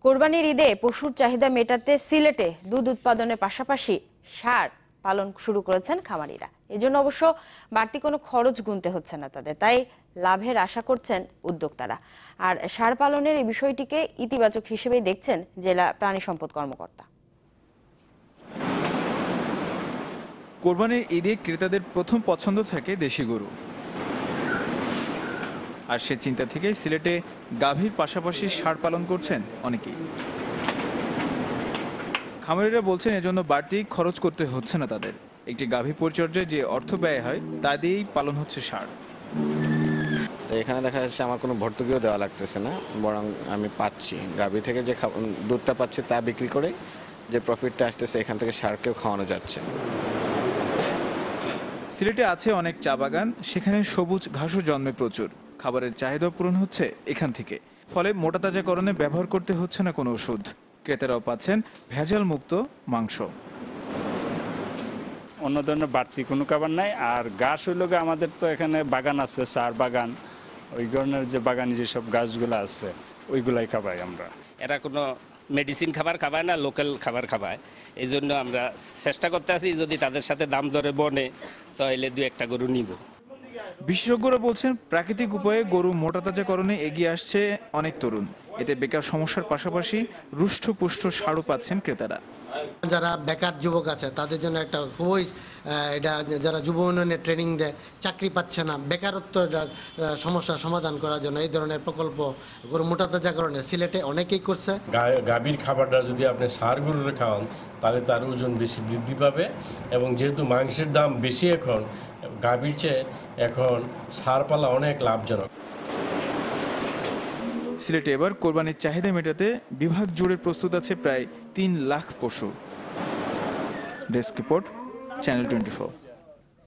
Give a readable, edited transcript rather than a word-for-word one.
কোরবানির ঈদে পশুর চাহিদা মেটাতে সিলেটে দুধ উৎপাদনের পাশাপাশি ষাঁড় পালন শুরু করেছেন খামারিরা। এজন্য অবশ্য বাড়তি কোনো খরচ গুনতে হচ্ছে না তাদের, তাই লাভের আশা করছেন উদ্যোক্তারা। আর ষাঁড় পালনের এই বিষয়টিকে ইতিবাচক হিসেবেই দেখছেন জেলা প্রাণী সম্পদ কর্মকর্তা। কোরবানির ঈদে ক্রেতাদের প্রথম পছন্দ থাকে দেশি গরু, আর সে চিন্তা থেকে সিলেটে গাভীর পাশাপাশি ষাঁড় পালন করছেন অনেকেই। খামারিরা বলছেন এজন্য বাড়তি খরচ করতে হচ্ছে না তাদের। একটি গাভী পরিচর্যায় যে অর্থ ব্যয় হয় তা দিয়েই পালন হচ্ছে ষাঁড়। তো এখানে দেখা যাচ্ছে আমার কোনো ভর্তুকিও দেওয়া লাগতেছে না, বরং আমি পাচ্ছি গাভী থেকে যে দুধটা পাচ্ছি তা বিক্রি করে যে প্রফিটটা আসতেছে এখান থেকে ষাঁড়কেও খাওয়ানো যাচ্ছে। সিলেটে আছে অনেক চা বাগান, সেখানে সবুজ ঘাসও জন্মে প্রচুর। খাবারের চাহিদা পূরণ হচ্ছে এখান থেকে, ফলে মোটা তাজাকরণে ব্যবহার করতে হচ্ছে না কোনো ওষুধ। ক্রেতারাও পাচ্ছেন ভেজাল মুক্ত মাংস। অন্য ধরনের বাড়তি কোনো খাবার নাই। আর ঘাস হইল আমাদের তো এখানে বাগান আছে, চার বাগান, ওই ধরনের যে বাগানে যেসব গাছগুলো আছে ওইগুলাই খাবাই আমরা। এরা কোনো মেডিসিন খাবার খাবায় না, লোকাল খাবার খাবায়। এই জন্য আমরা চেষ্টা করতে আছি যদি তাদের সাথে দাম দরে বনে তাহলে দু একটা গরু নিব। বিশেষজ্ঞরা বলছেন প্রাকৃতিক উপায়ে গরু মোটা তাজাকরণে এগিয়ে আসছে অনেক তরুণ। এতে বেকার সমস্যার পাশাপাশি রুষ্টপুষ্ট ষাঁড়ও পাচ্ছেন ক্রেতারা। যারা বেকার যুবক আছে তাদের জন্য একটা খুবই এটা, যারা যুব উন্নয়নের ট্রেনিং দেয়, চাকরি পাচ্ছে না, বেকারত্ব সমস্যার সমাধান করার জন্য এই ধরনের প্রকল্প গরু মোটা তাজাকরণের সিলেটে অনেকেই করছে। গাভীর খাবারটা যদি আপনি ষাঁড় গরুরে খাওয়ান তাহলে তার ওজন বেশি বৃদ্ধি পাবে, এবং যেহেতু মাংসের দাম বেশি এখন গাভীর চেয়ে এখন ষাঁড় পালা অনেক লাভজনক। সিলেটে এবার কোরবানির চাহিদা মেটাতে বিভাগ জুড়ে প্রস্তুত আছে প্রায় 3 লাখ পশু। Desk report, channel 24।